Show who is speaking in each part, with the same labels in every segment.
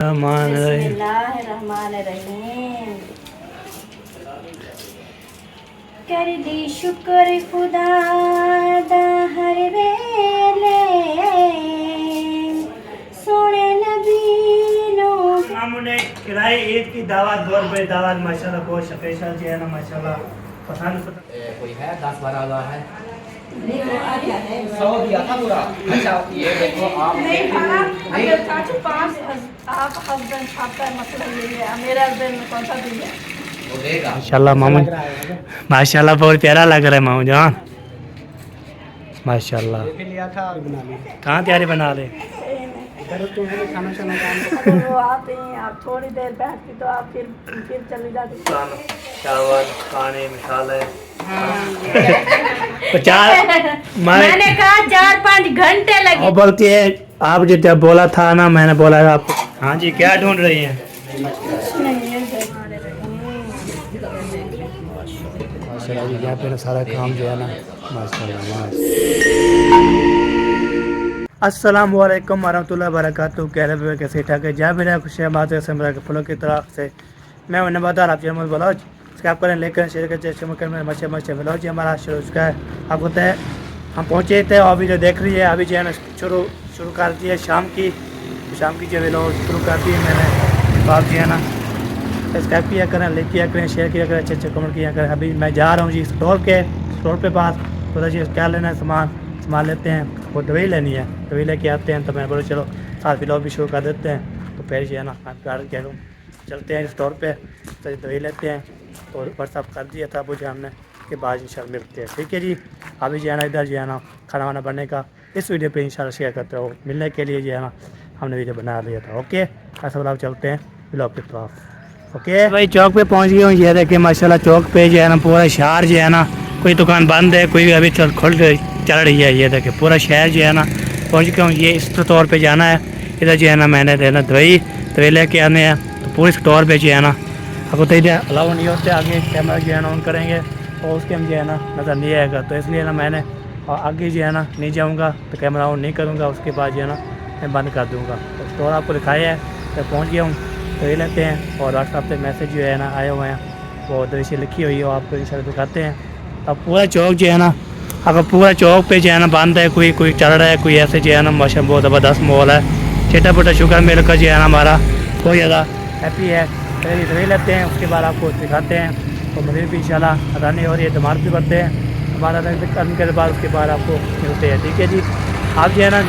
Speaker 1: बिस्मिल्लाहिर्रहमानिर्रहीम। कर दी शुक्र खुदा दा हर वेले सोने नबी नो।
Speaker 2: हमने किराए ईद की दावत 2 रुपए दावत माशाल्लाह बहुत स्पेशल जो है ना माशाल्लाह पसंद
Speaker 3: कोई है 10-12 हज़ार है।
Speaker 1: देखो आ गया है
Speaker 3: 100 दिया था पूरा। अच्छा ये देखो आप
Speaker 1: नहीं अगर चाचू 5 आप हस्बैंड आपका मसला ये है, मेरा हस्बैंड कौन सा दिन है?
Speaker 3: वो देगा।
Speaker 2: माशाल्लाह मामू माशाल्लाह बहुत प्यारा लग रहा है मामू जान माशाल्लाह।
Speaker 4: लिया था और बना लिया।
Speaker 2: कहाँ तैयारी बना ले
Speaker 4: इधर तो है खाना शाना
Speaker 1: अगर वो आते हैं आप थोड़ी देर बैठती तो आप फिर चली जाती।
Speaker 2: चावल खाने मसाले 50
Speaker 1: मैंने कहा 4-5 घंटे लगे।
Speaker 2: और बल्कि आप जो जब बोला था ना मैंने बोला था आपको। हाँ जी क्या ढूंढ रही हैं? माशाल्लाह जी यहाँ पे ना सारा काम जो है ना माशाल्लाह। अस्सलाम वालेकुम वरहमतुल्लाहि वबरकातुहू। कैसे ठाक है जहाँ मेरा खुश बात है मेरा फलों की तरफ से मैं उन्हें बता रहा आप ब्लाउज सब्सक्राइब करें लेकर शेयर करें मच्छे ब्लाउज हमारा शुरू उसका है। आपको तय हम पहुँचे थे और अभी जो देख रही है अभी जो है ना शुरू कर दी है शाम की जो ब्लाउज शुरू कर दी है मैंने। तो आप जो है ना सब्सक्राइब किया करें लाइक किया करें शेयर किया करें अच्छे कमेंट किया करें। अभी मैं जा रहा हूँ जी स्टोर पे पास तो जी क्या लेना है सामान लेते हैं। वो दवाई लेनी है दवाई लेके आते हैं तो मैं बोलो चलो साथ ब्लॉग भी शुरू कर देते हैं। तो फिर जो है ना चलते हैं स्टोर पे तो दवाई लेते हैं। तो व्हाट्सअप कर दिया था मुझे हमने के बाद इंशाल्लाह मिलते हैं ठीक है जी। अभी जो है ना इधर जो है ना खाना वाना बनने का इस वीडियो पे इंशाल्लाह शेयर करते रहो। मिलने के लिए जो है ना हमने वीडियो बना लिया था। ओके ऐसा ब्लॉग चलते हैं ब्लॉग की तरफ। ओके भाई चौक पे पहुंच गया हूँ। ये देखिए माशाल्लाह चौक पे जो है ना पूरा शहर जो है ना कोई दुकान बंद है कोई अभी चल रही है। ये देखिए पूरा शहर जो है ना पहुंच गया हूँ। ये इस स्टोर पे जाना है। इधर जो है ना मैंने देना दवाई लेके आने हैं तो पूरे स्टोर पे जो है ना आपको तो इधर अलाउ नहीं होते आगे कैमरा जो है ना ऑन करेंगे और उसके हम जो है ना नज़र नहीं आएगा। तो इसलिए ना मैंने और आगे जो है ना नहीं जाऊँगा तो कैमरा ऑन नहीं करूँगा। उसके बाद जो है ना मैं बंद कर दूँगा। तो स्टोर आपको दिखाया है तो पहुँच गया हूँ तो ये लेते हैं। और व्हाट्सएप पे मैसेज जो है ना आए हुए हैं वो उधर से लिखी हुई है वो आपको इंशाल्लाह दिखाते हैं। अब पूरा चौक जो है ना अगर पूरा चौक पे जो है ना बंद है कोई चल रहा है कोई ऐसे जो है ना माशा बहुत ज़बरदस्त माहौल है। छोटा मोटा शुगर मिल का जो है ना हमारा बहुत ज़्यादा हैप्पी है। पहले दवाई लेते हैं उसके बाद आपको दिखाते हैं। तो मुझे भी इंशाल्लाह अदानी हो रही है दिमाग भी करते हैं हमारा करने के बाद उसके बाद आपको मिलते हैं ठीक है जी। आप जो है ना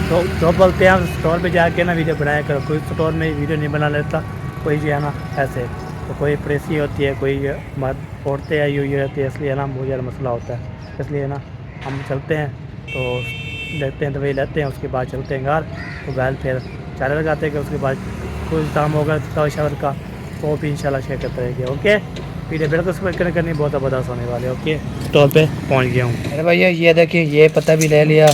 Speaker 2: तो बोलते हैं स्टोर पे जाके ना वीडियो बनाया करो। कोई स्टोर में वीडियो नहीं बना लेता कोई जो है ना ऐसे तो कोई प्रेसी होती है कोई मर्द औरतें आई हुई रहती है इसलिए ना बहुत ज़्यादा मसला होता है। इसलिए ना हम चलते हैं तो देखते हैं दवाई लेते हैं उसके बाद चलते हैं घर तो बैल फिर चारे लगाते हैं कि उसके बाद कुछ काम होगा तो शहर का वो भी इंशाल्लाह शेयर करते रहेंगे। ओके वीडियो बिल्कुल स्पेक्ट करनी बहुत ज़बरदस्त होने वाले। ओके स्टोर पे पहुंच गया हूँ। अरे भैया ये देखिए ये पत्ता भी ले लिया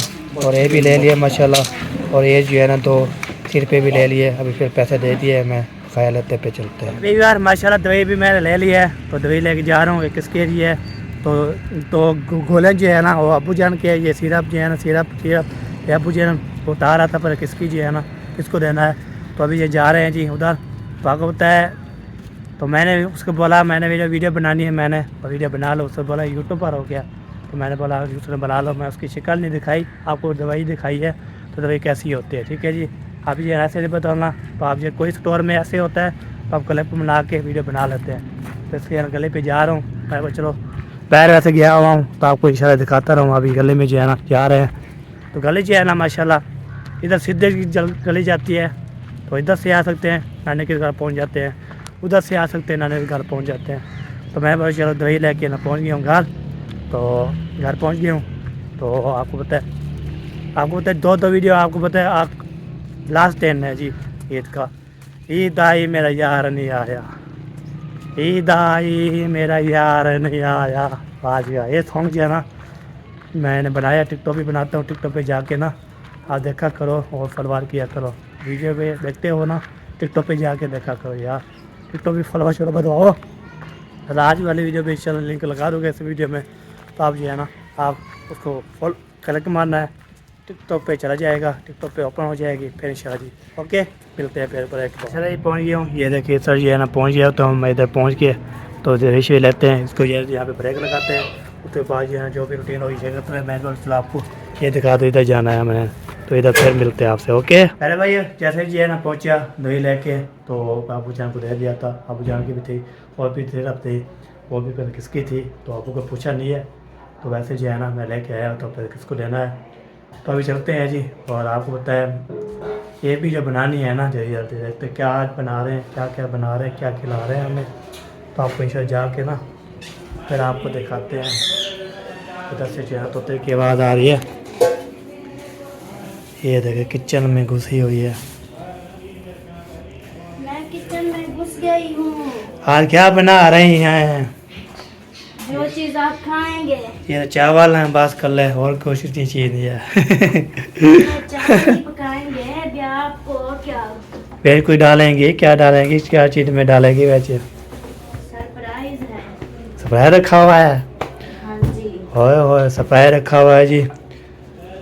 Speaker 2: और ये भी ले लिया माशाल्लाह और ये जो है ना 2 सिर पे भी ले लिए। अभी फिर पैसे दे दिए मैं खाया लेते पे चलते हैं। अभी यार माशाल्लाह दवाई भी मैंने ले लिया है तो दवाई लेके जा रहा हूँ। किसके लिए तो गोलन जो है ना वो अबू जान के ये सिरप जो है ना सिरप अबू जान बता रहा था पर किसकी जो है ना किसको देना है। तो अभी ये जा रहे हैं जी उधर तो आपको पता है तो मैंने उसको बोला मैंने वीडियो बनानी है मैंने और वीडियो बना लो। उसने बोला यूट्यूब पर हो गया तो मैंने बोला उसने बना लो। मैं उसकी शक्ल नहीं दिखाई आपको दवाई दिखाई है तो दवाई कैसी होती है ठीक है जी। आप ये ऐसे नहीं बताना तो आप ये कोई स्टोर में ऐसे होता है तो आप क्लिप बना के वीडियो बना लेते हैं। तो इसलिए गले पे जा रहा हूँ मैं चलो पैर वैसे गया हुआ हूँ तो आपको इशारा दिखाता रहूँ। अभी गले में जो है ना जा रहे हैं तो गली जो है ना माशाल्लाह इधर सीधे गली जाती है तो इधर से आ सकते हैं नानी के घर पहुँच जाते हैं उधर से आ सकते हैं नानी के घर पहुँच जाते हैं। तो मैं बोला चलो दवाई लेके ना पहुँच गया हूँ घर तो घर पहुँच गया हूँ। तो आपको पता है 2 वीडियो आपको पता है आप लास्ट दिन है जी ईद का। ईद आई मेरा यार नहीं आया ईद आई मेरा यार नहीं आया आज गया। ये सॉन्ग जो है ना मैंने बनाया टिकटॉक भी बनाता हूँ टिकटॉक पे जाके ना आप देखा करो और फॉलोवर किया करो। वीडियो पे देखते हो ना टिकटॉक पे जाके देखा करो यार टिकटॉक भी फॉलोवर शोलो बढ़वाओ। आज वाली वीडियो पे लिंक लगा दोगे इस वीडियो में तो आप जो है ना आप उसको कलेक्ट मारना है टिकटॉक पे चला जाएगा, टिकटॉक पे ओपन हो जाएगी फिर इंशाल्लाह जी। ओके, मिलते हैं फिर एक। चलो जी पहुँच गया हूँ, ये देखिए सर जी है ना पहुँच गया, तो हम इधर पहुँच गए तो रिश लेते हैं इसको, ये यहाँ पे ब्रेक लगाते हैं, उसके बाद जो है जो भी रूटीन होगी शेयर करते हैं। मैं चलो आपको ये दिखा दो, इधर जाना है मैंने, तो इधर फिर मिलते हैं आपसे। ओके अरे भाई जैसे जी है ना पहुँचा दही लेके, तो बाबू जान को दे दिया था, बाबू जान की भी थी और भी थे अब थे, वो भी फिर किसकी थी तो आपको को पूछा नहीं है, तो वैसे जो है ना मैं लेके आया तो फिर किसको देना है। तो अभी चलते हैं जी, और आपको पता है ये भी जो बनानी है ना जल्दी जल्दी देखते क्या आज बना रहे हैं, क्या क्या बना रहे हैं, क्या खिला रहे हैं हमें, तो आपको इंशाल्लाह जाके ना फिर आपको दिखाते हैं। इधर से जो है तोते की आवाज़ आ रही है, ये देखे किचन में घुसी हुई है।
Speaker 5: मैं किचन में घुस गई हूँ।
Speaker 2: आज क्या बना रही हैं?
Speaker 5: जो चीज आप खाएंगे।
Speaker 2: ये चावल हैं बस कर ले, और कोशिश नहीं चाहिए है।
Speaker 5: चावल पकाएंगे अभी आपको क्या
Speaker 2: फिर कोई डालेंगे, क्या डालेंगे, क्या चीज़ में डालेंगे वैसे?
Speaker 5: सरप्राइज है।
Speaker 2: स्प्रे रखा हुआ है?
Speaker 5: हाँ जी।
Speaker 2: होए स्प्रे रखा हुआ है जी।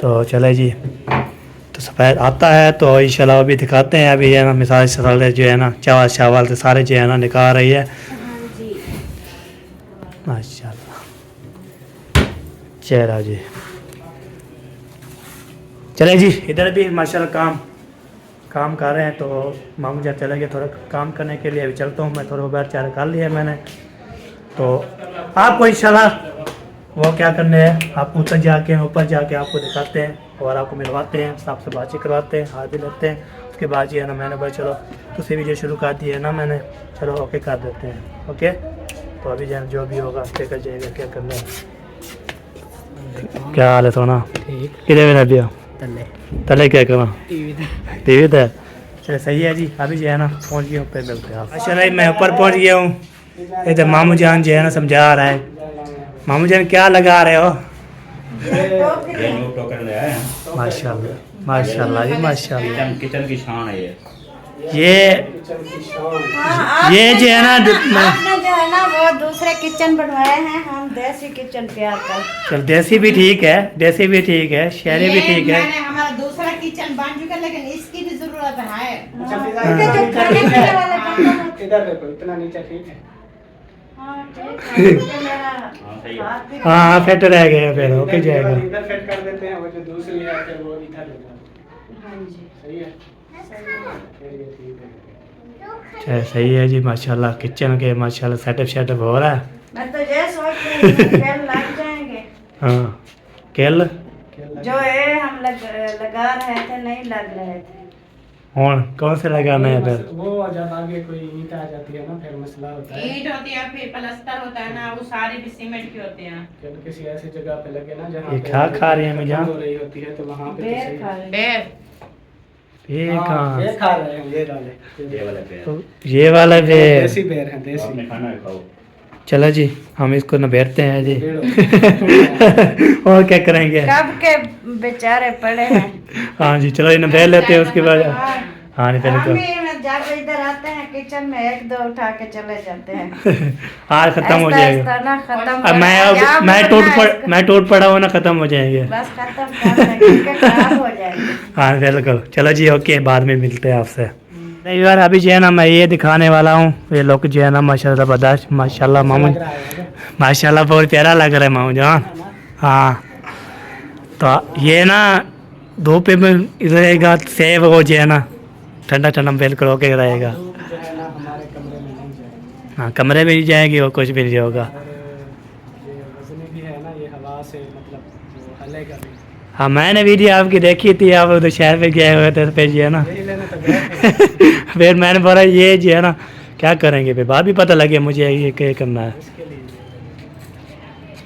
Speaker 2: तो चले जी, तो स्प्रे आता है तो इंशाल्लाह अभी दिखाते हैं। अभी है ना मिसाल से जो है ना चावल चावल से सारे जो है ना निकाल रही है।
Speaker 5: हाँ जी।
Speaker 2: माशाल्लाह, चलो जी चले जी, इधर भी माशाल्लाह काम कर रहे हैं। तो मामू जब चले गए थोड़ा काम करने के लिए, अभी चलता हूँ मैं, थोड़ा बार चार कर लिया है मैंने। तो आपको इंशाल्लाह वो क्या करने हैं, आप ऊपर जाके आपको दिखाते हैं और आपको मिलवाते हैं, आपसे बातचीत करवाते हैं, हाथ भी लेते हैं। उसके बाद जी है ना मैंने भाई चलो दूसरी वीडियो शुरू कर दी है ना मैंने, चलो ओके कर देते हैं। ओके तो अभी जो जो भी होगा क्या कर जाएगा, क्या करना है। क्या हाल है सोना? किधर में भैया तले क्या करना टीवी था? चलो सही है जी, अभी जो है ना पहुँच गया ऊपर, मिलते हैं। अच्छा नहीं मैं ऊपर पहुँच गया हूँ। इधर मामू जान जो है ना समझा रहा है। मामू जान क्या लगा रहे हो? माशाल्लाह माशाल्लाह जी माशाल्लाह,
Speaker 6: किचन की शान है
Speaker 2: ये जो है ना
Speaker 5: आपने जो है ना वो दूसरे किचन बनवाए हैं, हम देसी किचन तैयार कर।
Speaker 2: चल देसी भी ठीक है, देसी भी ठीक है, शहरी भी ठीक है।
Speaker 7: मैंने हमारा दूसरा किचन बन चुका, लेकिन इसकी भी जरूरत है।
Speaker 4: इधर देखो, इतना नीचे ठीक है।
Speaker 2: हाँ फिट रह गए फिर ओके जाएगा।
Speaker 4: इधर फिट कर देते हैं, वो जो दूसरी है फिर वो इधर ले जाओ। सही है, फिर ये ठीक है।
Speaker 2: चल सही है जी माशाल्लाह, किचन के माशाल्लाह सेटअप हो रहा है।
Speaker 5: मैं तो ये सोच रही हूँ केल लग जाएंगे।
Speaker 2: हाँ केल
Speaker 5: जो है हम लगा रहे थे नहीं लग रहे थे।
Speaker 2: और कौन से लगाना है फिर?
Speaker 4: वो जब आगे कोई ईंट आ जाती है ना फिर मसला होता है।
Speaker 7: ईंट होती है, फिर प्लास्टर होता है ना, वो सारे भी सीमेंट के होते हैं।
Speaker 4: जब किसी ऐसी जगह पे लगे ना जहाँ
Speaker 2: ये
Speaker 4: पे
Speaker 2: क्या खा रही है मिजान?
Speaker 4: हो रही होती है तो वहाँ पे
Speaker 5: बेर
Speaker 4: तो सही
Speaker 5: खा रहे।
Speaker 7: बेर
Speaker 2: ये
Speaker 4: हाँ,
Speaker 2: कहाँ?
Speaker 4: ये खा रहे हैं, ये डाले।
Speaker 6: ये वाला पेड़
Speaker 2: तो ये वाला भी
Speaker 4: देसी बेर है, देसी।
Speaker 6: आपने खाना है खाओ।
Speaker 2: चलो जी हम इसको नबेड़ते हैं जी।
Speaker 4: बेर
Speaker 2: और क्या करेंगे?
Speaker 5: कब के बेचारे पड़े हैं।
Speaker 2: हाँ जी चलो ये नबेड़ लेते हैं, उसके बाद हाँ नहीं
Speaker 5: हम
Speaker 2: पहले
Speaker 5: भी जब इधर आते हैं किचन में एक दो उठा के चले जाते हैं।
Speaker 2: आज खत्म हो जाएगा।
Speaker 5: ना खत्म
Speaker 2: अब मैं टूट पड़ा हूँ ना, खत्म हो जाएंगे।
Speaker 5: बस खत्म कर देंगे, खराब हो जाएंगे।
Speaker 2: हाँ बिल्कुल चलो जी ओके, बाद में मिलते हैं आपसे। नहीं यार अभी जो है ना मैं ये दिखाने वाला हूँ, ये लोग जो है ना माशाल्लाह जबरदस्त, माशाल्लाह मामू माशाल्लाह बहुत प्यारा लग रहा है मामू जान। हाँ तो ये ना धूप में रहेगा सेब हो जो है ना ठंडा ठंडा बिल्कुल ओके रहेगा।
Speaker 4: जो है ना हमारे कमरे में नहीं जाएगी।
Speaker 2: हाँ कमरे में नहीं जाएगी और कुछ भी नहीं होगा।
Speaker 4: और ये वजनी भी है ना, ये हवा से मतलब वो हलेगा भी।
Speaker 2: हाँ मैंने वीडियो आपकी देखी थी, आप उधर शहर पे गए हुए थे फिर जो है ना
Speaker 4: यही लेने तो गए थे।
Speaker 2: फिर मैंने बोला ये जो है ना क्या करेंगे, फिर बाद भी पता लगे मुझे ये क्या करना है।
Speaker 4: इसके लिए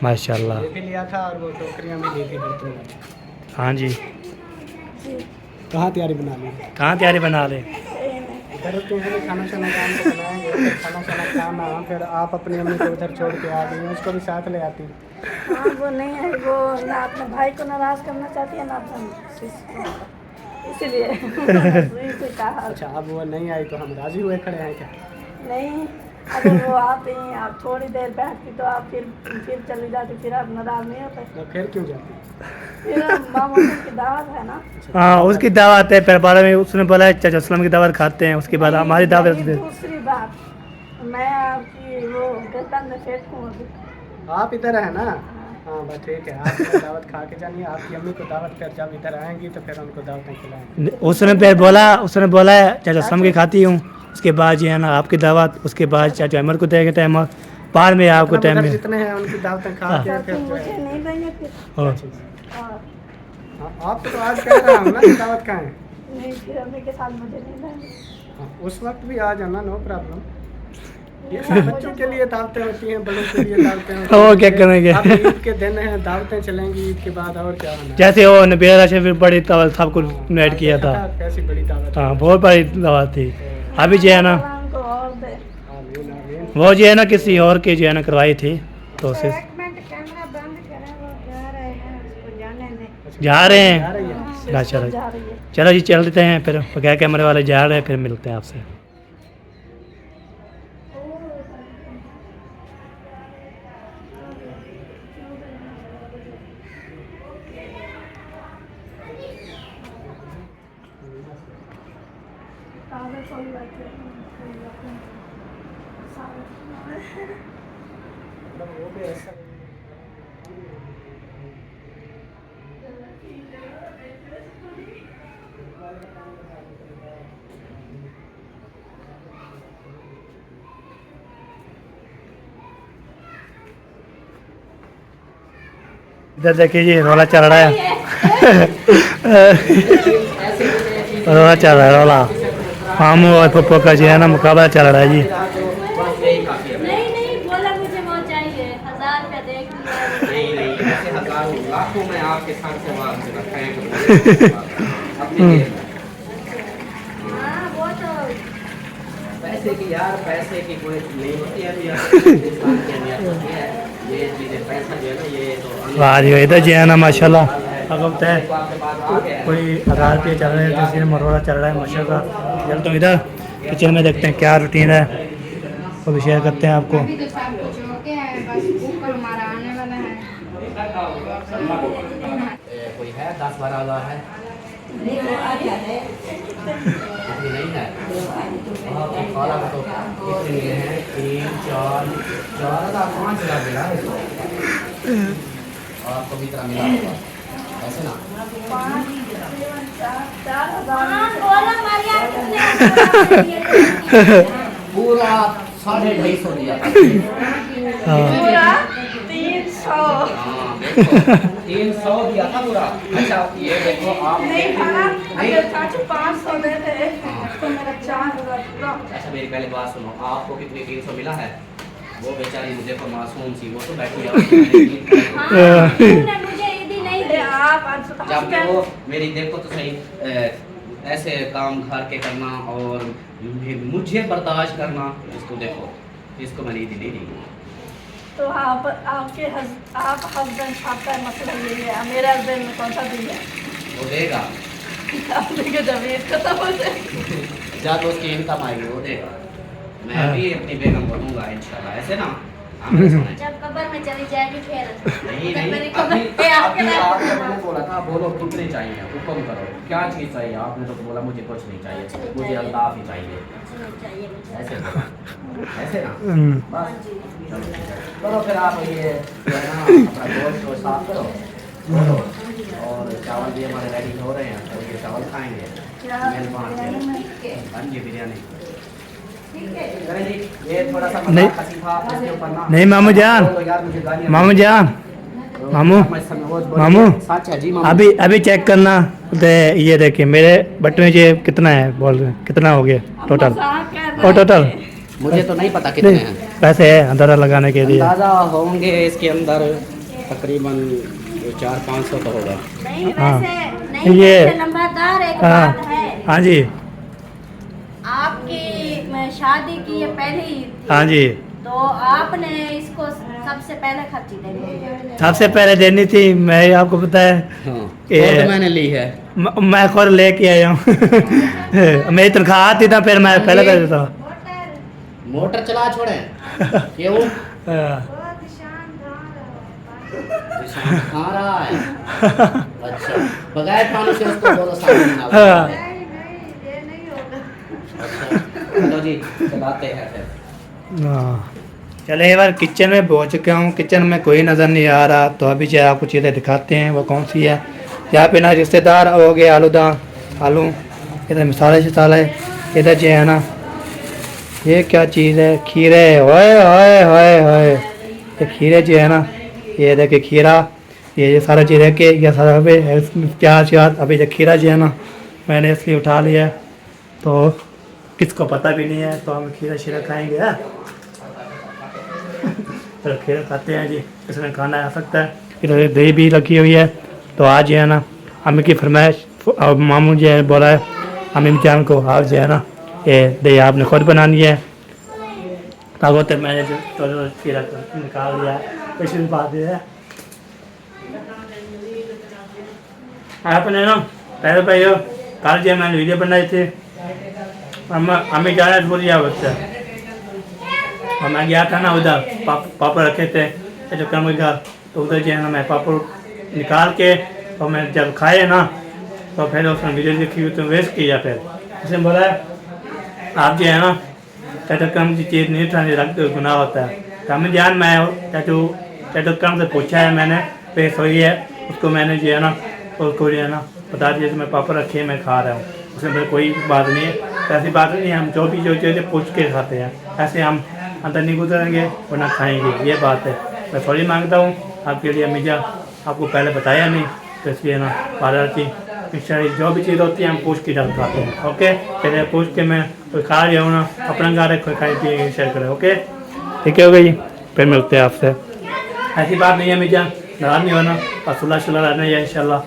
Speaker 2: माशाल्लाह
Speaker 4: ये भी लिया था और वो टोकरियाँ भी ली थी बर्तन वाली।
Speaker 2: हाँ जी।
Speaker 4: कहाँ तैयारी बना ली?
Speaker 2: कहाँ तैयारी बना ले?
Speaker 4: इधर तो है खाना शाना काम तो बनाएंगे, फिर खाना शाना खाना, फिर आप अपनी अम्मी को उधर छोड़ के आ गई, उसको भी साथ ले आती।
Speaker 1: हाँ वो नहीं है, वो ना अपने भाई को नाराज करना चाहती है ना अपने इसलिए।
Speaker 4: अच्छा अब वो नहीं आई तो हम राजी हुए खड़े हैं क्या?
Speaker 1: नहीं अगर वो आते हैं आप थोड़ी देर बैठती तो आप फिर चली जाती, फिर आप नाराज नहीं होते।
Speaker 4: ना फिर क्यों जाती?
Speaker 1: फिर मामू की दावत है ना,
Speaker 2: हाँ उसकी दावत है, फिर बाद में उसने बोला चाचा सलाम की दावत खाते हैं, उसके बाद हमारी दावत
Speaker 1: मेरी दूसरी बात, मैं आपकी वो गर्दन में फेंकूँ अभी।
Speaker 4: आप इधर है ना? हाँ बस ठीक है, आप दावत खा के जानिए। आपकी अम्मी को दावत, फिर जब इधर आएंगी तो फिर उनको दावतें खिलाएंगे।
Speaker 2: उसने बोला चाचा सलाम की खाती हूँ, उसके बाद जो है ना आपकी दावत, उसके बाद चाचा अमर को देंगे टाइम, बाद में आपको टाइम में।
Speaker 4: जितने हैं उनकी दावतें खा के फिर जो
Speaker 1: मुझे
Speaker 4: है।
Speaker 1: नहीं देंगे फिर।
Speaker 2: हाँ।
Speaker 1: और
Speaker 4: हाँ, आप तो आज कह रहा हूँ ना कि दावत खाएं।
Speaker 1: नहीं, फिर अम्मी के साथ मुझे नहीं देंगे।
Speaker 4: हाँ, उस वक्त भी आ जाना, नो प्रॉब्लम। ये सब बच्चों के लिए दावतें होती हैं, बड़ों के लिए दावतें होती हैं।
Speaker 2: वो क्या करेंगे?
Speaker 4: अब ईद के दिन हैं, दावतें चलेंगी ईद के बाद, और क्या होना है।
Speaker 2: जैसे वो नबीरा से फिर बड़ी दावत सबको इनवाइट किया था।
Speaker 4: कैसी बड़ी दावत।
Speaker 2: हाँ बहुत बड़ी दावत थी। अभी जो है ना
Speaker 1: को और दे।
Speaker 4: आमीन आमीन।
Speaker 2: वो जो है ना किसी और की जो है ना करवाई थी, तो उसे
Speaker 5: एक मिनट कैमरा बंद करें, वो जा रहे हैं, उसको जाने दें।
Speaker 2: जा रहे
Speaker 4: जा
Speaker 2: हैं।
Speaker 4: रही है।
Speaker 2: अच्छा
Speaker 1: जा रही है।
Speaker 2: चलो जी चल देते हैं, फिर बगैर कैमरे वाले जा रहे हैं, फिर मिलते हैं आपसे।
Speaker 4: वो भी ऐसा
Speaker 2: इधर देखिए जी रोला चल रहा है। रोला चल रहा है, रोला मामू और पप्पो का जो है ना मुकाबला चल रहा है जी।
Speaker 6: नहीं नहीं बोला मुझे वो चाहिए 1000 रुपया देख लिया।
Speaker 3: नहीं ऐसे हजारों लाखों में आपके साथ से बात अपने
Speaker 6: हाँ वो तो
Speaker 3: पैसे की यार, पैसे की कोई नहीं होती है अभी इंसान की अहमियत होती है। ये चीजें पैसा जो है ना ये तो
Speaker 2: वाह जी इधर जो है ना माशाल्लाह अब वक्त है
Speaker 3: आपके पास आ गया है।
Speaker 2: कोई 1000 रुपये चल रहे हैं, किसी में मरोड़ा चल रहा है माशाल्लाह। चलते हैं इधर किचन में, देखते हैं क्या रूटीन है, वो भी शेयर करते हैं आपको।
Speaker 5: अभी तो सब कुछ ओके है, बस ऊपर हमारा आने वाला है।
Speaker 3: कोई है 10-12 हज़ार है?
Speaker 1: नहीं वो आ गया है।
Speaker 3: इतनी नहीं है। आपके खाला को तो इतने हैं 3-4 5 हज़ार मिला है इसको। और आपको भी इतना मिला होगा ऐसे ना?
Speaker 1: 5 7 4
Speaker 6: हाँ
Speaker 1: 4,000
Speaker 6: बोला मारिया कितने
Speaker 3: पूरा 250 दिया था।
Speaker 1: पूरा 300।
Speaker 3: हाँ, देखो 300 दिया था पूरा। अच्छा ये देखो आप
Speaker 1: नहीं खाना,
Speaker 3: नहीं।
Speaker 1: अगर चाचू 500 दे दे तो मेरा 4,000 पूरा।
Speaker 3: अच्छा मेरी पहले बात सुनो, आपको कितने 300 मिला है? वो बेचारी मुझे को मासूम सी, वो तो बैठी है।
Speaker 6: हाँ तूने मुझे ईदी नहीं दी।
Speaker 1: आप आज
Speaker 3: जबकि वो मेरी देखो तो सही ऐसे काम घर के करना और मुझे बर्दाश्त करना, इसको देखो, इसको मैंने ईदी नहीं दी।
Speaker 1: तो आप हस्बैंड आपका मसला ये है, मेरे हस्बैंड में कौन सा दिन है?
Speaker 3: वो देगा
Speaker 1: आप देखो जब ईद खत्म हो जाए।
Speaker 3: जब उसकी इनकम आएगी वो देगा। मैं भी अपनी बेगम को दूंगा इंशाल्लाह, ऐसे ना। आपने सुना है?
Speaker 6: जब कब्र में चली जाएगी फिर
Speaker 3: नहीं
Speaker 6: जब
Speaker 3: नहीं
Speaker 6: मेरी
Speaker 3: अभी
Speaker 6: कब्र आपके
Speaker 3: अभी
Speaker 6: नाम
Speaker 3: आपने मैंने बोला था बोलो कितने चाहिए, हुक्म करो क्या चीज़ चाहिए। आपने तो बोला मुझे कुछ नहीं चाहिए, मुझे अल्लाह ही चाहिए,
Speaker 6: चाहिए मुझे।
Speaker 3: ऐसे बोला, ऐसे ना।
Speaker 2: हम्म।
Speaker 3: बस करो फिर आप ये जो है ना अपना गोश्त को साफ करो और चावल भी हमारे रेडी हो रहे हैं, तो ये चावल खाएंगे मेहमान के। हाँ जी बिरयानी करें जी। ये थोड़ा सा
Speaker 2: नहीं।
Speaker 3: मजाक हंसी था इसके ऊपर ना।
Speaker 2: नहीं मामू जान,
Speaker 3: तो यार मुझे गालियाँ
Speaker 2: मामू जान, मामू मामू
Speaker 3: सच है जी मामू।
Speaker 2: अभी चेक करना तो ये देखिए मेरे बट में ये कितना है, बोल रहे हैं कितना हो गया टोटल?
Speaker 1: मजाक कर रहे
Speaker 2: और टोटल
Speaker 1: थे।
Speaker 3: मुझे तो नहीं पता कितने हैं,
Speaker 2: पैसे है अंदाजा लगाने के लिए।
Speaker 3: अंदाजा होंगे इसके अंदर तकरीबन 400-500 तो होगा।
Speaker 6: नहीं
Speaker 2: हाँ।
Speaker 6: वैसे नहीं
Speaker 2: ये-
Speaker 6: वैसे नंबरदार एक
Speaker 2: हाँ
Speaker 6: बात है,
Speaker 2: हाँ जी
Speaker 6: आपकी शादी की ये पहली थी,
Speaker 2: हाँ जी,
Speaker 6: तो आपने इसको सबसे पहले खर्ची देनी है।
Speaker 2: सबसे पहले देनी थी। मैं आपको पता है
Speaker 3: हाँ
Speaker 2: ये-
Speaker 3: तो मैंने ली है।
Speaker 2: मैं खुद लेके आया हूँ। मेरी तनख्वाह आती था फिर मैं पहले कर देता।
Speaker 3: मोटर चला छोड़े क्यों?
Speaker 2: हाँ।
Speaker 3: निशान खा रहा है। अच्छा बगैर पानी से उसको बोलो सामने ना
Speaker 2: हाँ।
Speaker 3: लगाओ। अच्छा चलो जी चलाते हैं फिर।
Speaker 2: हाँ। चले एक बार किचन में पहुंच चुका हूँ। किचन में कोई नज़र नहीं आ रहा, तो अभी जो है आपको चीज़ें दिखाते हैं वो कौन सी है। यहाँ पे ना रिश्तेदार हो गए आलू, इधर मसाले शसाले, इधर जो है ना ये क्या चीज़ है, खीरे। ओए ओए ओए ओए, ये खीरे जो है ना, ये देखिए खीरा, ये सारा चीज़ रख के ये सारा प्याज व्याज, अभी जो खीरा जो है ना मैंने इसलिए उठा लिया है, तो किसको पता भी नहीं है, तो हम खीरा शीरा खाएंगे। चलो खीरा खाते हैं जी, इसमें खाना आ सकता है। इधर दही भी रखी हुई है, तो आज जो है ना अम्मी की फरमाइश, और मामू जो है बोला है अम्मी जान को, आज जो है ना ये दही आपने खुद बनानी है। ताकि तक मैंने जो तो खीरा निकाल लिया है, इसी बात है आपने ना पहले पहले कल जो मैंने वीडियो बनाई थी, अम्मी जाना बोली बच्चा, और मैं गया था ना उधर पापड़ रखे थे जो कम घर, तो उधर जो है ना मैं पापड़ निकाल के, और मैं जब खाए ना तो फिर उसने वीडियो देखी तो वेस्ट किया। फिर उसने बोला आप जो है ना चाचू कम की चीज़ नहीं उठाने रखते गुनाह होता है। तो हमें ध्यान में चाचू कम से पूछा है मैंने, पेश हुई है उसको, मैंने जो है ना उसको जो है ना बता दिया कि मैं पापड़ रखे मैं खा रहा हूँ। उसमें फिर कोई बात नहीं है, ऐसी बात नहीं है, हम जो भी जो चीज़ें पूछ के खाते हैं, ऐसे हम अंदर नहीं गुजरेंगे वरना खाएंगे, ये बात है। मैं सॉरी मांगता हूँ आपके लिए अम्मी जान, आपको पहले बताया नहीं, तो इसलिए ना बाजार की जो भी चीज़ होती है हम पूछ के जब खाते हैं। ओके पहले पूछ के मैं कोई खा रहा हूँ ना, अपना घर कोई खाए पिए शेयर करें। ओके ठीक है हो गई, फिर मिलते हैं आपसे। ऐसी बात नहीं है अम्मी जान, नाराज नहीं होना और सुलह रहना है इंशाल्लाह।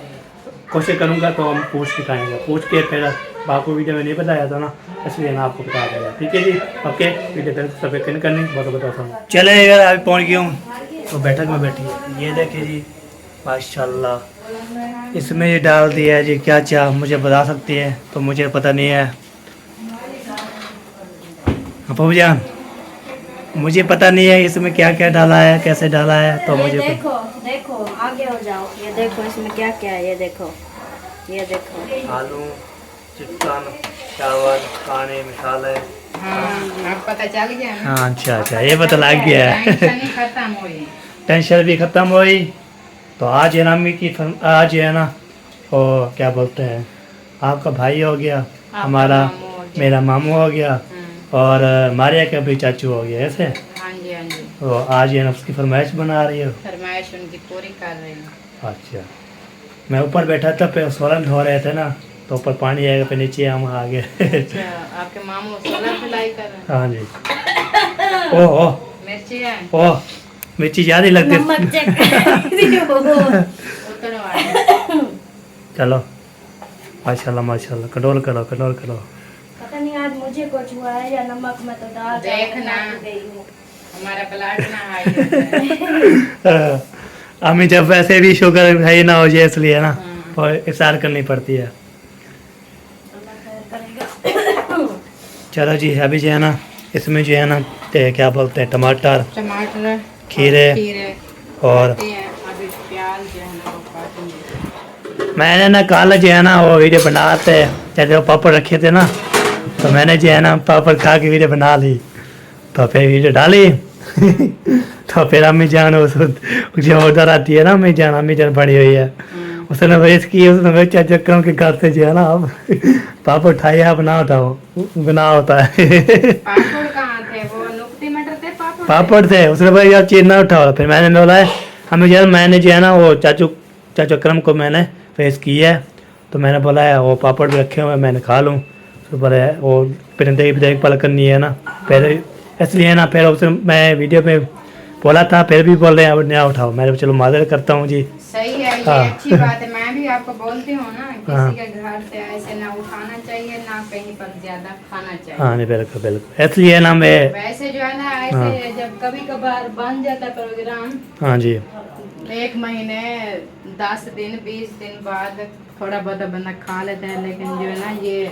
Speaker 2: कोशिश करूँगा तो हम पूछ के खाएंगे, पूछ के फिर बापू वीडियो में नहीं बताया था ना, इसलिए ना आपको बता देगा। ठीक है जी, ओके वीडियो कर सब्सक्राइब करनी बहुत बताता हूँ। चले अगर अभी पहुँच गया हूँ तो बैठक में बैठी है, ये देखिए जी माशाल्लाह, इसमें ये डाल दिया है जी, क्या क्या मुझे बता सकती है, तो मुझे पता नहीं है अपू जान, मुझे पता नहीं है इसमें क्या क्या डाला है, कैसे डाला है, तो मुझे
Speaker 5: देखो देखो आगे हो जाओ, ये देखो इसमें क्या क्या है, ये देखो
Speaker 2: आलू, चिकन, चावल, पानी, मसाले।
Speaker 7: अब पता चल गया ना।
Speaker 2: हाँ अच्छा ये पता लग गया है।
Speaker 7: टेंशन खत्म हुई।
Speaker 2: टेंशन भी ख़त्म हुई। तो आज है ना अम्मी की आज है ना वो क्या बोलते हैं, आपका भाई हो गया, हमारा मेरा मामू हो गया, और मारिया का भी चाचू हो गया ऐसे।
Speaker 7: हाँ जी हाँ जी,
Speaker 2: तो आज ये ना उसकी फरमाइश बना रही हो।
Speaker 7: फरमाइश उनकी पूरी कर रही हूँ।
Speaker 2: अच्छा मैं ऊपर बैठा था, पे सोलन धो रहे थे ना, तो ऊपर पानी आएगा, पे नीचे हम आ गए।
Speaker 7: अच्छा आपके मामू सोलर सिलाई कर रहे हैं।
Speaker 2: हाँ जी। ओह
Speaker 7: मिर्ची है
Speaker 2: ओह मिर्ची ज़्यादा लगती है।
Speaker 7: उतरवाए।
Speaker 2: चलो माशाल्लाह माशाल्लाह, कंट्रोल करो।
Speaker 5: पता नहीं आज मुझे कुछ हुआ है या नमक में तो डाल
Speaker 7: देखना।
Speaker 5: गई हूँ।
Speaker 7: हमारा ब्लड ना हाई होता है।
Speaker 2: हमें जब वैसे भी शुगर है ना हो जाए, इसलिए ना और इशार करनी पड़ती है। चलो जी अभी जो है ना इसमें जो है ना क्या बोलते हैं, टमाटर, खीरे और
Speaker 7: अभी प्याज जो है ना वो काटूंगी।
Speaker 2: मैंने ना कल जो है ना वो वीडियो बनाते जैसे वो पापड़ रखे थे ना, तो मैंने जो है ना पापड़ खा के वीडियो बना ली, तो फिर वीडियो डाली। तो फिर अम्मी जान जो उधर आती है ना, अम्मी जान बड़ी हुई है, उसने वेस्ट की, उसने चक्कर के घर से जो है ना अब पापड़ उठाइए, आप ना उठाओ, गुनाह होता है।
Speaker 7: पापड़ कहाँ थे वो, नुक्ती मटर थे
Speaker 2: पापड़ थे, उसने भाई यार चीज़ ना उठाओ। फिर मैंने बोला है हमें जो मैंने जो है ना वो चाचू अकरम को मैंने फेस किया है, तो मैंने बोला है वो पापड़ भी रखे हुए मैंने खा लूँ, तो बोले वो फिर देखभाल करनी है ना, फिर इसलिए ना फिर उसने मैं वीडियो में बोला था, फिर भी बोल रहे हैं अब नया उठाओ। मैं चलो माजरत करता हूँ जी।
Speaker 7: सही है, ये
Speaker 2: हाँ।
Speaker 7: अच्छी बात है। मैं भी आपको बोलती हूँ ना, किसी के घर से ऐसे ना उठाना चाहिए, ना कहीं पर ज्यादा खाना चाहिए।
Speaker 2: हाँ नहीं बिल्कुल, इसलिए ना मैं
Speaker 7: वैसे जो है ना ऐसे जब कभी कभार बन जाता प्रोग्राम,
Speaker 2: हाँ जी
Speaker 7: 1 महीने 10 दिन 20 दिन बाद थोड़ा बहुत बंदा खा लेता है, लेकिन जो है ना ये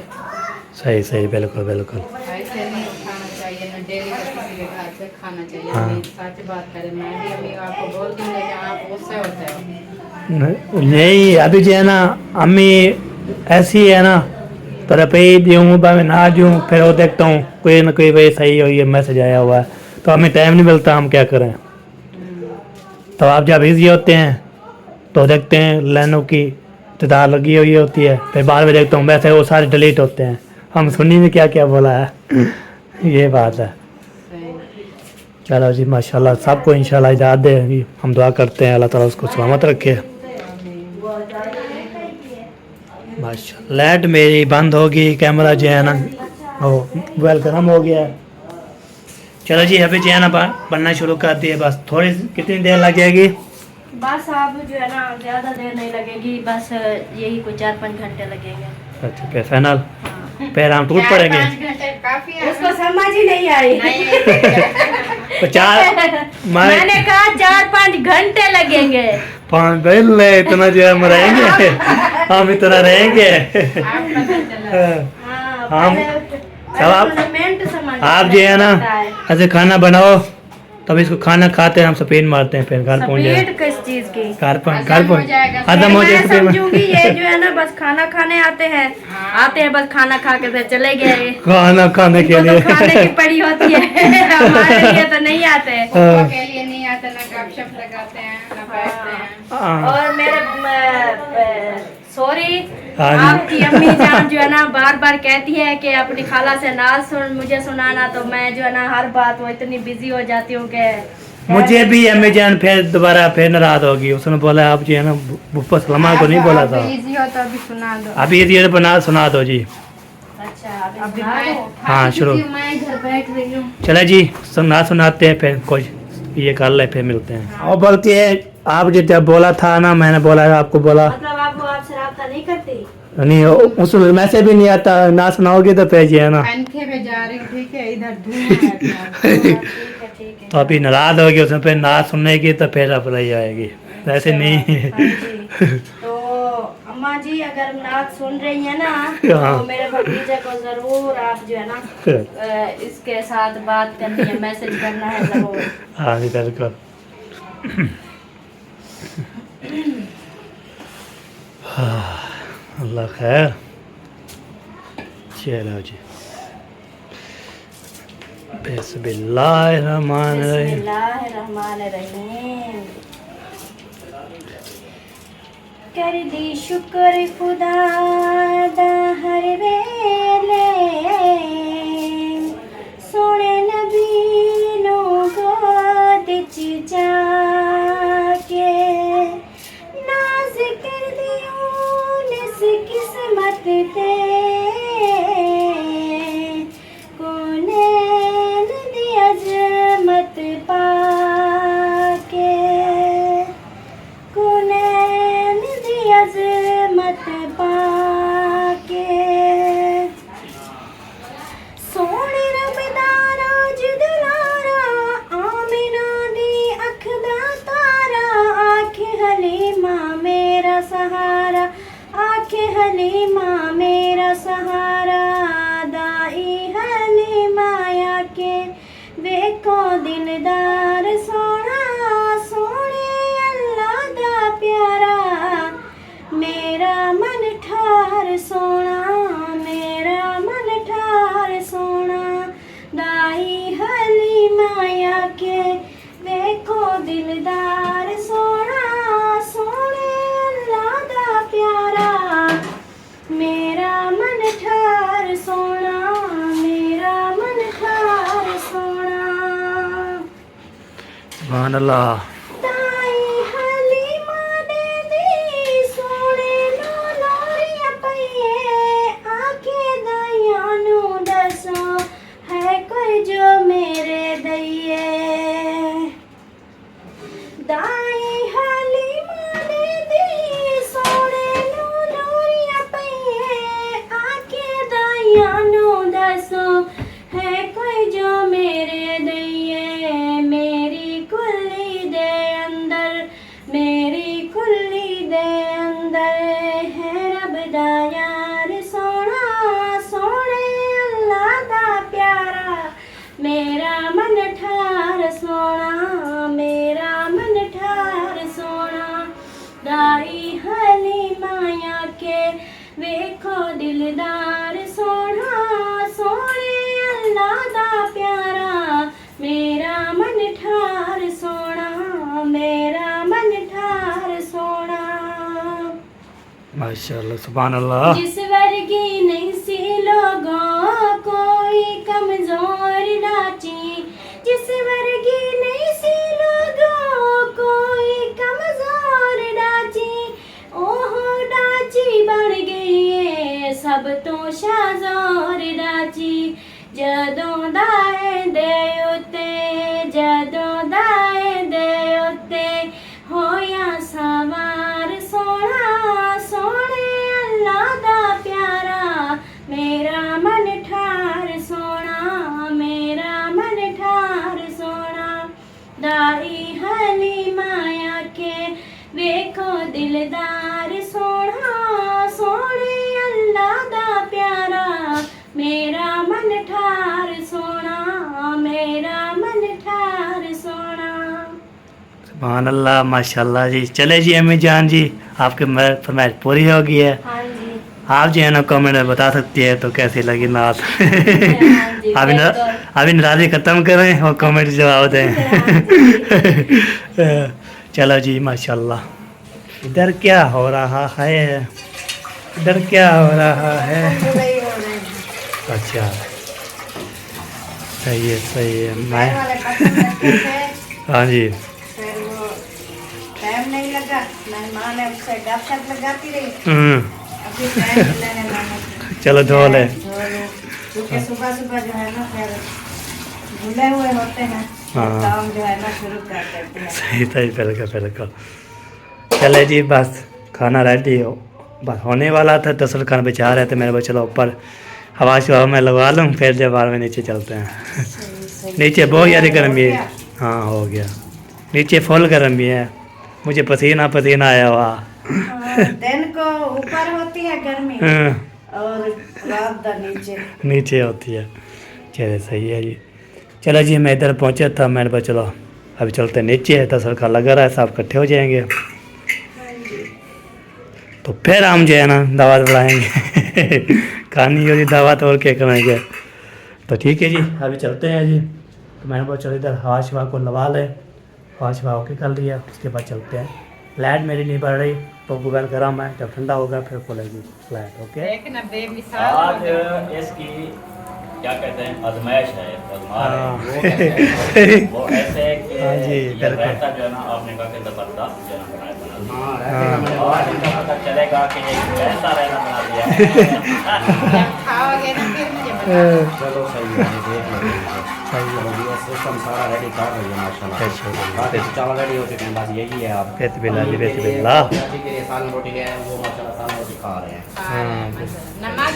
Speaker 2: सही बिल्कुल
Speaker 7: ऐसे नहीं उठाना चाहिए। चाहिए ना डेली का किसी के घर से खाना चाहिए। अम्मी सच बात करें, मैं भी अम्मी आपको बोलती हूँ लेकिन आप उससे होते हो।
Speaker 2: नहीं अभी जो है ना अम्मी ऐसी है ना, तो रुपये दूँ मैं ना दूँ, फिर वो देखता हूँ कोई ना कोई वही सही हो, ये मैसेज आया हुआ है, तो हमें टाइम नहीं मिलता, हम क्या करें। तो आप जब बिजी होते हैं तो देखते हैं लाइनों की तादाद लगी हुई होती है, फिर बाद में देखता हूँ वैसे वो सारे डिलीट होते हैं, हम सुनी में क्या क्या बोला है। ये बात है। चलो जी माशाल्लाह, सबको इंशाल्लाह हिदायत दे, हम दुआ करते हैं अल्लाह ताला उसको सलामत रखे। माशाल्लाह लाइट मेरी बंद होगी, कैमरा जो है ना वो मोबाइल गर्म हो गया है। चलो जी अभी जो है ना बनना शुरू कर दिए, बस थोड़ी कितनी देर लग जाएगी?
Speaker 6: बस आप जो है ना ज़्यादा देर नहीं लगेगी, बस यही कोई 4-5 घंटे लगेंगे।
Speaker 2: अच्छा फिर फाइनल फिर हम टूट पड़ेंगे।
Speaker 7: 4-5 घंटे काफी है।
Speaker 5: उसको समझ ही नहीं आई।
Speaker 2: तो
Speaker 6: मैंने कहा 4-5 घंटे लगेंगे।
Speaker 2: 5 दिन ले इतना जो है हम रहेंगे, हम इतना रहेंगे।
Speaker 7: आप पता चला।
Speaker 2: हम सब आप जो है ना ऐसे खाना बनाओ, तब इसको खाना खाते हैं हम सपेन मारते हैं, फिर घर पहुंच जाए।
Speaker 6: पेट किस चीज की?
Speaker 2: घर पहुंच
Speaker 7: हजम
Speaker 2: हो
Speaker 6: मैं
Speaker 2: जाए
Speaker 6: समझूंगी ये जो है ना बस खाना खाने आते हैं बस खाना खा के फिर चले गए।
Speaker 2: खाना खाने के
Speaker 6: उनको
Speaker 2: लिए
Speaker 6: तो खाने की पड़ी होती है, हमारे लिए तो नहीं आते।
Speaker 7: पापा के लिए नहीं आता, ना गपशप लगाते हैं ना बैठते हैं।
Speaker 2: हाँ।
Speaker 6: और मेरे सॉरी
Speaker 2: हाँ जी।
Speaker 6: आपकी अम्मी जान जो है ना बार बार कहती है कि अपनी खाला से नाज मुझे सुनाना, तो मैं जो है ना हर बात वो इतनी बिजी हो जाती हूँ कि
Speaker 2: मुझे भी अम्मी जान फिर दोबारा फिर नाराज होगी, उसने बोला आप जो है ना बुप्पा सलमा को नहीं बोला था।
Speaker 7: इजी हो तो अभी सुना दो।
Speaker 2: अभी ये बना सुना दो जी।
Speaker 6: अच्छा
Speaker 7: अभी
Speaker 2: हाँ शुरू।
Speaker 6: मैं घर बैठ रही हूँ।
Speaker 2: चले जी सुनाते हैं, फिर कुछ ये कर ले, फिर मिलते हैं। और बोलती है आप जो जब बोला था ना, मैंने बोला आपको बोला
Speaker 6: मतलब आपसे राब्ता नहीं करती?
Speaker 2: नहीं, उस मैसेज भी नहीं आता, ना सुनाओगे तो फिर जो है ना
Speaker 7: पंखे पे जा रही हूँ, ठीक है, इधर धुआं है।
Speaker 6: ठीक है।
Speaker 2: तो अभी नाराज होगी, उसमें फिर ना सुनने की तो फिर अपराई आएगी, ऐसे नहीं।
Speaker 6: तो अम्मा जी अगर नाच सुन रही है ना
Speaker 2: हाँ।
Speaker 6: तो मेरे भतीजे को जरूर आप जो है ना इसके साथ बात करनी है, मैसेज करना है जरूर।
Speaker 2: हाँ जी बिल्कुल। अल्लाह खैर। चलो जी बिस्मिल्लाहिर्रहमानिर्रहीम।
Speaker 6: बिस्मिल्लाहिर्रहमानिर्रहीम। कर दी शुक्र खुदा दा हर वेले, सोने नबी नो गोद च जाके, नाज कर दियो निस किस्मत ते, कोनैन दी अजमत पाके, कोनैन दी अजमत पाके, सोने रब दा राज दुलारा, आमिना दी अख दा तारा, आखे हलीमा मेरा सहारा, आखे हलीमा मेरा सहारा, दाई हलीमा आके वेखो दिलदार सोना, सोने अल्लाह दा प्यारा, मेरा मन ठार सोना, मेरा मन ठार सोना, दाई हलीमा आके वेखो दिलदार सोना, सोने अल्लाह दा प्यारा, मेरा मन ठार सोना, मेरा मन ठार सोना।
Speaker 2: सुभान अल्लाह।
Speaker 6: दाई हलीमा दे दी सोने नो लोरिया पईए, आके दाइयां नू दसो है कोई जो मेरे दइए, दाई हलीमा दे दी सोने नो लोरिया पईए, आके दाइयां नू दसो है कोई जो मेरे दइए, मेरी कुल्ली दे अंदर, मेरी कुल्ली दे अंदर है रब दा यार सोना, सोने अल्लाह दा प्यारा,
Speaker 2: माशाल्लाह सुभान अल्लाह।
Speaker 6: जिस वर्गी नहीं सी लोगों कोई कमजोर नाची, जिस वर्गी नहीं सी लोगों कोई कमजोर नाची, ओहो नाची बन गई है सब तो शाजोर नाची। जदों दाए दे उते, जदों दाए दे उते होया सवार सोना, सोने अल्लाह दा प्यारा मेरा मन ठार सोना, मेरा मन ठार सोना। दाई हली माया के देखो दिलदार सोना, सोने अल्लाह दा प्यारा मेरा मन ठार सोना, मेरा मन ठार सोना।
Speaker 2: सुभान अल्लाह माशाल्लाह जी। चले जी अम्मी जान जी, आपकी फरमाइश पूरी हो गई है।
Speaker 6: हाँ जी
Speaker 2: आप जो है ना कमेंट में बता सकती है तो कैसी लगी नात।
Speaker 6: हाँ जी,
Speaker 2: अभी नाराज़ी ख़त्म करें और कमेंट जवाब दें। चलो जी माशाल्लाह। इधर क्या हो रहा है, इधर क्या हो रहा है? अच्छा सही है सही है। मैं हाँ जी
Speaker 5: फिर वो टाइम नहीं लगा, मेहमान है उससे गपशप लगाती रही। अभी टाइम मिलने मानो
Speaker 2: चलो धो ले।
Speaker 5: क्योंकि सुबह सुबह जो है ना फिर भूले हुए होते हैं,
Speaker 2: हाँ।
Speaker 5: काम जो है ना शुरू कर देते हैं।
Speaker 2: सही सही बिल्कुल बिल्कुल। चले जी बस खाना रेडी हो बस होने वाला था। दरअसल खाना बचा रहे थे मेरे को, चलो ऊपर हवा शवा में लगा लूँ फिर जब बाद में नीचे चलते हैं। नीचे बहुत ज़्यादा गर्मी है। हाँ हो गया, नीचे फुल गर्मी है, मुझे पसीना पसीना आया हुआ।
Speaker 5: दिन को ऊपर होती है गर्मी
Speaker 2: हाँ,
Speaker 5: और रात दा नीचे।
Speaker 2: नीचे होती है। चले सही है जी। चलो जी मैं इधर पहुँचा था, मैंने कहा चलो अभी चलते हैं नीचे है। दरअसल का लगा रहा है, सब इकट्ठे हो जाएंगे तो फिर हम जो है ना दावत बढ़ाएंगे। कहानी होगी दावत और क्या करेंगे। तो ठीक है जी अभी चलते हैं जी। तो मैंने बोला चलो इधर हवा शवा को लगा लें, हवा शवा होके कर लिया, उसके बाद चलते हैं। लाइट मेरी नहीं बढ़ रही तो गूगल गर्म है, जब ठंडा होगा फिर खोलेगी लाइट। ओके
Speaker 7: एक ना बेमिसाल
Speaker 8: आज इसकी क्या कहते हैं आजमाइश है, आजमा रहे हैं। वो ऐसे है कि
Speaker 2: हाँ जी,
Speaker 8: ये
Speaker 2: बिल्कुल।
Speaker 8: रहता जो है ना आपने कहा कि जबरदस्त जो है ना बनाया बना दिया।
Speaker 3: हाँ रहते का मैंने
Speaker 8: और
Speaker 3: बहुत
Speaker 8: इनका पता चलेगा कि ये कैसा रहना बना दिया है।
Speaker 7: जब खाओगे ना फिर मुझे बता।
Speaker 3: चलो सही है, ये देख लो सही है। ये सिस्टम सारा रेडी कर रही है माशाल्लाह। बाकी चावल रेडी हो चुके हैं, बस यही है। आप
Speaker 2: बेत बिल्ला जी, बेत
Speaker 3: के लिए
Speaker 2: बिल्ला।
Speaker 3: के लिए सालन रोटी है, वो माशाल्लाह सालन रोटी खा रहे हैं।
Speaker 7: खा रहे हैं माशाल्लाह। नमक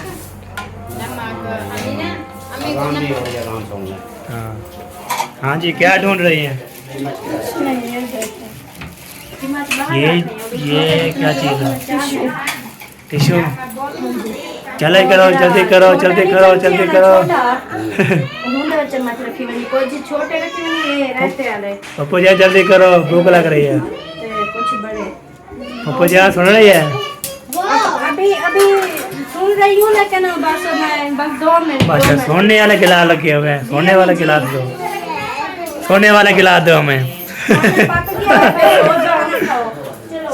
Speaker 7: नमक अभी ना अम्मी को
Speaker 3: आराम भी
Speaker 7: नमक
Speaker 3: हो रही है, आराम सुन लें।
Speaker 2: हाँ हाँ जी क्या ढूंढ रही हैं? ये क्या चीज़ है? टिश्यू। चले करो जल्दी करो जल्दी करो जल्दी करो।
Speaker 6: चम्मच रखी हुई, कोई चीज छोटे रखी हुई ये रहते वाले
Speaker 2: पप्पू जी जल्दी करो, भूख लग रही है।
Speaker 6: कुछ बड़े।
Speaker 2: पप्पू जी सुन रही है?
Speaker 6: अभी अभी सुन रही हूँ लेकिन बस मैं बस 2 मिनट
Speaker 2: बस सोने वाले गिलास लगे हुए हैं, सोने वाले गिलास दो, सोने वाले गिलास दो हमें।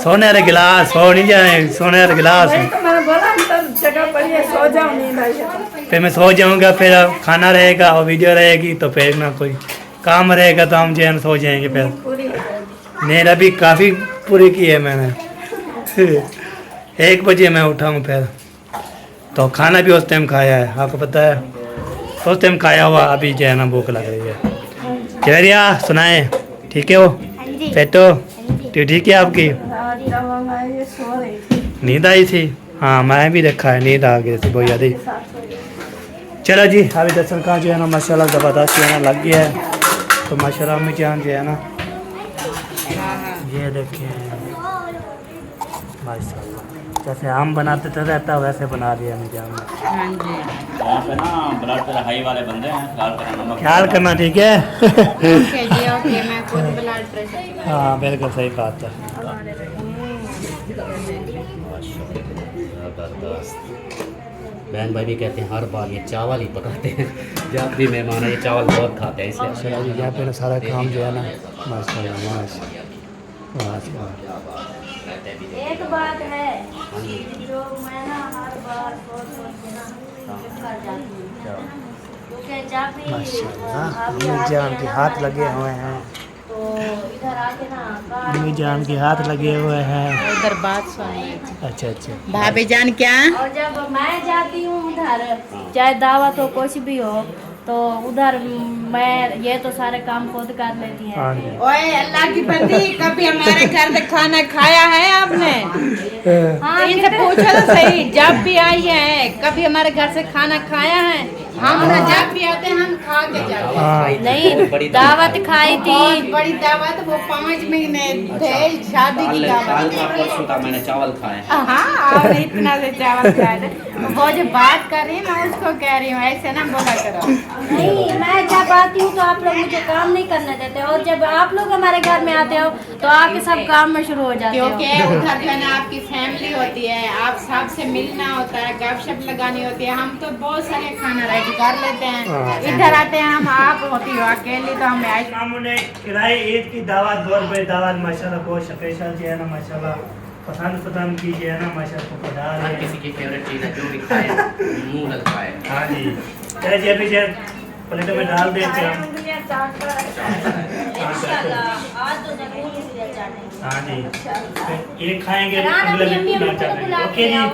Speaker 2: सोने वाले गिलास सो नहीं जाए, सोने वाले गिलास।
Speaker 1: मैंने बोला अंदर जगह पड़ी है, सो जाओ, नींद आई है।
Speaker 2: फिर मैं सो जाऊंगा, फिर खाना रहेगा और वीडियो रहेगी तो फिर ना कोई काम रहेगा तो हम जो है सो जाएंगे। फिर नींद अभी काफ़ी पूरी की है मैंने। 1 बजे मैं उठा हूँ, फिर तो खाना भी उस टाइम खाया है, आपको पता है तो उस टाइम खाया हुआ। अभी जो है ना भूख लग रही है। चेरिया सुनाए ठीक है वो पेटो ठीक है आपकी?
Speaker 1: सो रही थी।
Speaker 2: नींद आई थी? हाँ मैं भी देखा है, नींद आ गई थी बहुत ज़्यादा। चलो जी अभी दर्शन का जो है ना माशाल्लाह ज़बरदस्त जो है ना लग गया है। तो माशाल्लाह में जान जो है ना ये देखें माशाल्लाह जैसे आम बनाते थे रहता वैसे बना दिया मुझे आम।
Speaker 7: हाँ जी
Speaker 8: यहाँ पे ना ब्लड प्रेशर हाई वाले बंदे हैं,
Speaker 2: ख्याल करना ठीक है।
Speaker 7: ओके जी ओके मैं खुद ब्लड प्रेशर
Speaker 2: हाँ बिल्कुल सही बात है।
Speaker 3: बहन भाई भी कहते हैं हर बार ये चावल ही पकाते हैं, जब भी मेहमान है ये चावल बहुत खाते हैं इसलिए।
Speaker 2: चलो जी यहाँ पे ना सारा काम जो है ना माशाल्लाह माशाल्लाह माशाल्लाह
Speaker 3: कहते हैं अभी।
Speaker 6: एक बात है
Speaker 3: हाँ जी।
Speaker 6: जो मैं ना हर बार सोच के ना कर जाती हूँ,
Speaker 3: क्या?
Speaker 6: क्योंकि जब भी
Speaker 2: माशाल्लाह
Speaker 6: आप
Speaker 2: अम्मी
Speaker 6: आते
Speaker 2: जान
Speaker 6: हैं
Speaker 2: के
Speaker 6: ना
Speaker 2: हाथ
Speaker 6: हमारे
Speaker 2: लगे
Speaker 6: घर,
Speaker 2: हुए हैं,
Speaker 6: तो इधर आके ना
Speaker 2: अम्मी जान के हाथ लगे हुए हैं।
Speaker 7: उधर बात सुनिए।
Speaker 2: अच्छा अच्छा
Speaker 7: भाभी जान क्या?
Speaker 6: और जब मैं जाती हूँ उधर, चाहे दावत हो कुछ भी हो, तो उधर मैं ये तो सारे काम खुद कर लेती
Speaker 2: हाँ
Speaker 6: है।
Speaker 2: जी।
Speaker 7: ओए अल्लाह की बंदी, कभी हमारे घर से खाना खाया है आपने?
Speaker 6: हाँ,
Speaker 7: इनसे पूछो तो सही, जब भी आई है कभी हमारे घर से खाना खाया है? हम ना जब भी आते हैं हम खा के जाते हैं।
Speaker 2: हाँ
Speaker 6: नहीं,
Speaker 3: बड़ी
Speaker 6: दावत खाई
Speaker 7: बहुत
Speaker 6: थी।
Speaker 7: बड़ी दावत, वो 5 महीने थे शादी की
Speaker 3: काल
Speaker 7: दावत।
Speaker 3: का परसों का मैंने चावल खाए।
Speaker 7: हाँ, आपने इतना से चावल खाए थे। वो जो बात कर रही है मैं उसको कह रही हूँ, ऐसे ना बोला करो।
Speaker 6: नहीं, मैं जब आती हूँ तो आप लोग मुझे काम नहीं करने देते, और जब आप लोग हमारे घर में आते हो तो आके सब काम में शुरू हो जाते हो।
Speaker 7: क्योंकि उधर जो है ना आपकी फैमिली होती है, आप सबसे मिलना होता है, गपशप लगानी होती है। हम तो बहुत सारे खाना रेडी कर लेते हैं, इधर आते हैं हम, आप होती हो अकेली तो हमें आज
Speaker 2: हमने खिलाई ईद की दावत, बहुत बड़ी दावत माशाल्लाह, बहुत स्पेशल जो है ना माशाल्लाह, पसंद कीजिए ना माशाल्लाह, को पता
Speaker 3: हर
Speaker 2: है।
Speaker 3: किसी की फेवरेट चीज़ है, जो भी खाए मुंह लगता है।
Speaker 2: हाँ जी, चाहे जे भी चाहे प्लेटों में डाल देते हैं हम।
Speaker 1: उंगलियां चाट कर अच्छा है।
Speaker 6: इंशाल्लाह आज तो जरूर इसलिए चाटेंगे।
Speaker 2: हाँ जी, एक खाएंगे
Speaker 6: राना
Speaker 2: अगले
Speaker 6: अपनी अम्मी
Speaker 2: दिन
Speaker 6: को
Speaker 2: चाटेंगे।
Speaker 6: बुला
Speaker 2: ओके
Speaker 6: के
Speaker 2: जी।
Speaker 6: आओ।